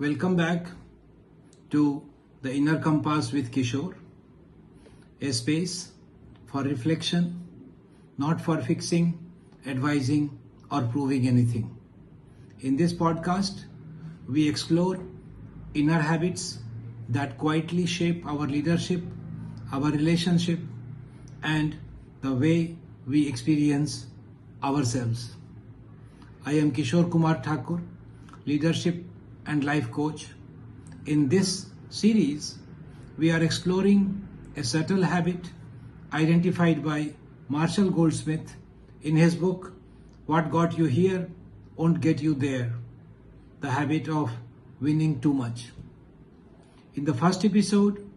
Welcome back to the Inner Compass with Kishore, a space for reflection, not for fixing, advising, or proving anything. In this podcast, we explore inner habits that quietly shape our leadership, our relationship, and the way we experience ourselves. I am Kishore Kumar Thakur, leadership and life coach. In this series, we are exploring a subtle habit identified by Marshall Goldsmith in his book, What Got You Here Won't Get You There, the habit of winning too much. In the first episode,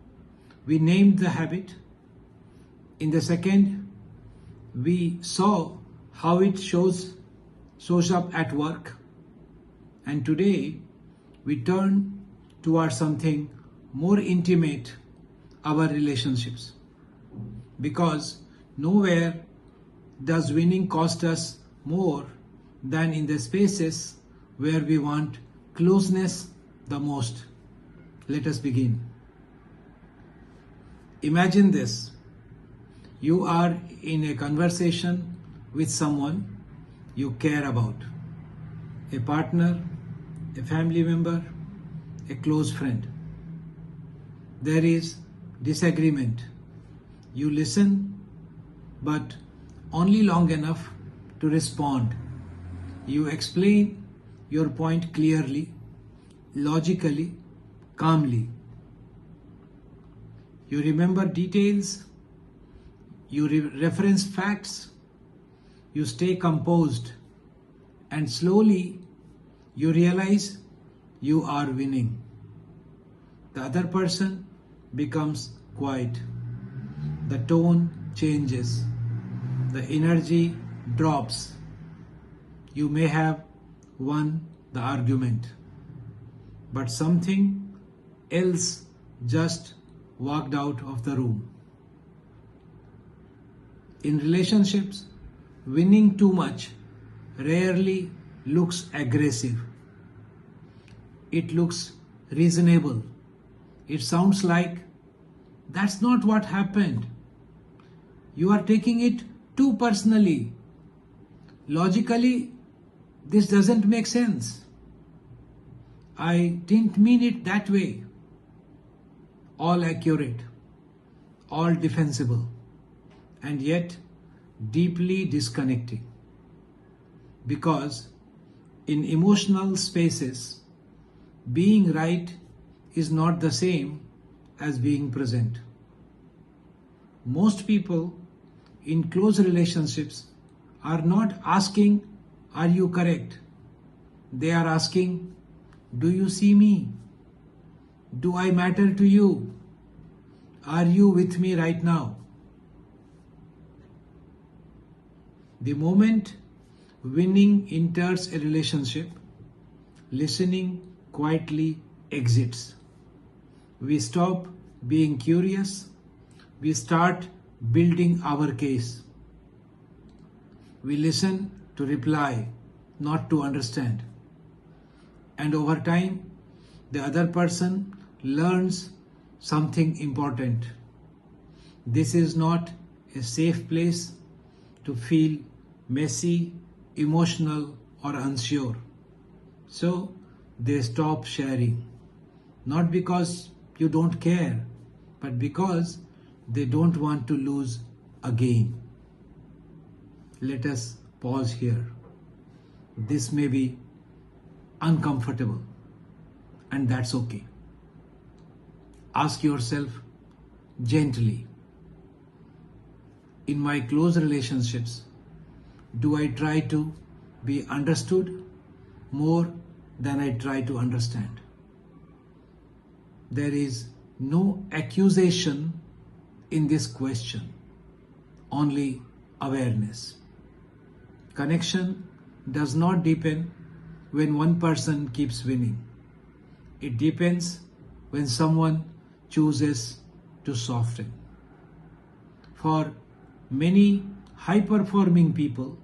we named the habit. In the second, we saw how it shows up at work. And today, we turn towards something more intimate, our relationships. Because nowhere does winning cost us more than in the spaces where we want closeness the most. Let us begin. Imagine this. You are in a conversation with someone you care about, a partner, a family member, a close friend. There is disagreement. You listen, but only long enough to respond. You explain your point clearly, logically, calmly. You remember details. You reference facts. You stay composed, and slowly you realize you are winning. The other person becomes quiet. The tone changes. The energy drops. You may have won the argument, but something else just walked out of the room. In relationships, winning too much rarely looks aggressive. It looks reasonable. It sounds like, that's not what happened. You are taking it too personally. Logically, this doesn't make sense. I didn't mean it that way. All accurate, all defensible, and yet deeply disconnecting. Because in emotional spaces, being right is not the same as being present. Most people in close relationships are not asking, are you correct? They are asking, do you see me? Do I matter to you? Are you with me right now? The moment winning enters a relationship, listening quietly exits. We stop being curious. We start building our case. We listen to reply, not to understand. And over time, the other person learns something important. This is not a safe place to feel messy, emotional, or unsure. So they stop sharing. Not because you don't care, but because they don't want to lose again. Let us pause here. This may be uncomfortable, and that's okay. Ask yourself gently, in my close relationships, do I try to be understood more than I try to understand? There is no accusation in this question, only awareness. Connection does not deepen when one person keeps winning. It deepens when someone chooses to soften. For many high-performing people,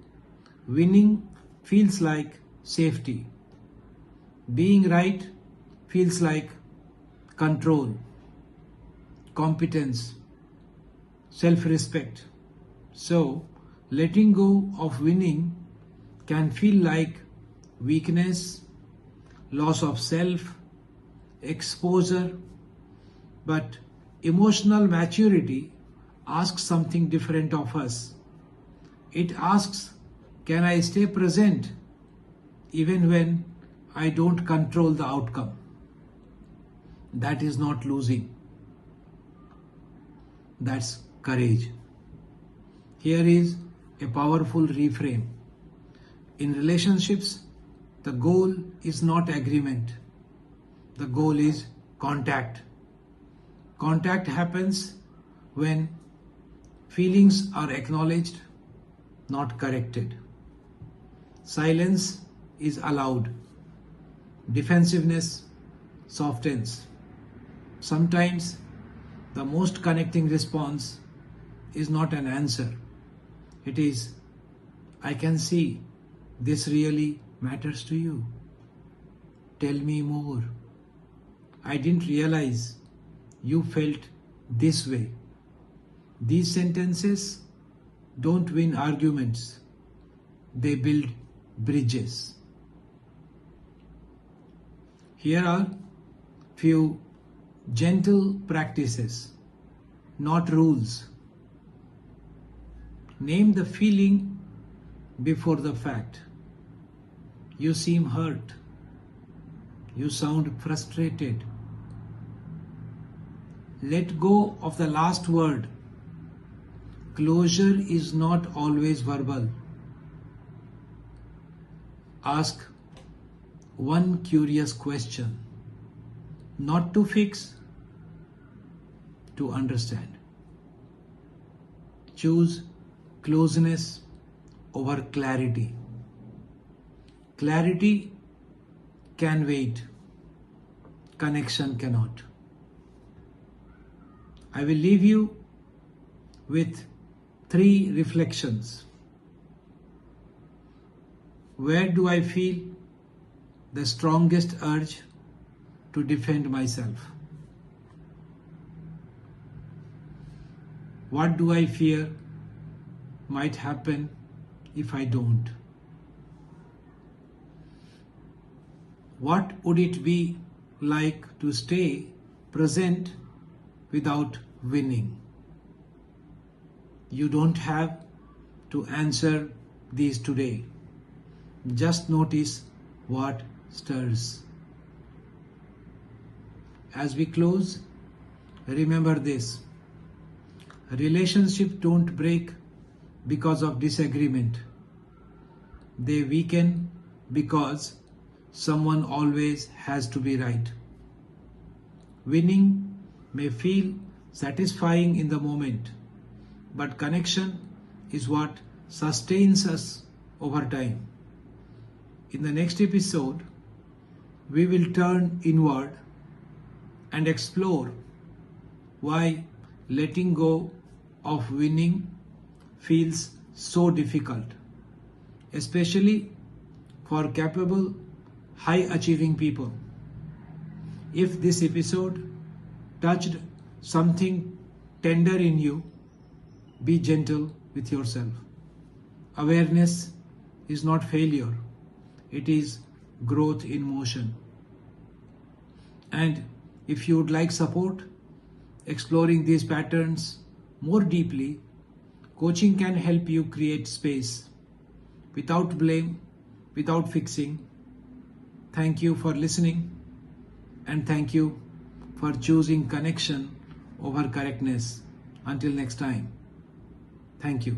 winning feels like safety. Being right feels like control, competence, self-respect. So, letting go of winning can feel like weakness, loss of self, exposure, but emotional maturity asks something different of us. It asks, can I stay present even when I don't control the outcome? That is not losing. That's courage. Here is a powerful reframe. In relationships, the goal is not agreement. The goal is contact. Contact happens when feelings are acknowledged, not corrected. Silence is allowed. Defensiveness softens. Sometimes the most connecting response is not an answer. It is, I can see this really matters to you. Tell me more. I didn't realize you felt this way. These sentences don't win arguments. They build bridges. Here are few gentle practices, not rules. Name the feeling before the fact. You seem hurt. You sound frustrated. Let go of the last word. Closure is not always verbal. Ask one curious question, not to fix, to understand. Choose closeness over clarity. Clarity can wait. Connection cannot. I will leave you with 3 reflections. Where do I feel the strongest urge to defend myself? What do I fear might happen if I don't? What would it be like to stay present without winning? You don't have to answer these today. Just notice what stirs. As we close, remember this. Relationships don't break because of disagreement. They weaken because someone always has to be right. Winning may feel satisfying in the moment, but connection is what sustains us over time. In the next episode, we will turn inward and explore why letting go of winning feels so difficult, especially for capable, high-achieving people. If this episode touched something tender in you, be gentle with yourself. Awareness is not failure. It is growth in motion. And if you would like support exploring these patterns more deeply, coaching can help you create space without blame, without fixing. Thank you for listening, and thank you for choosing connection over correctness. Until next time, thank you.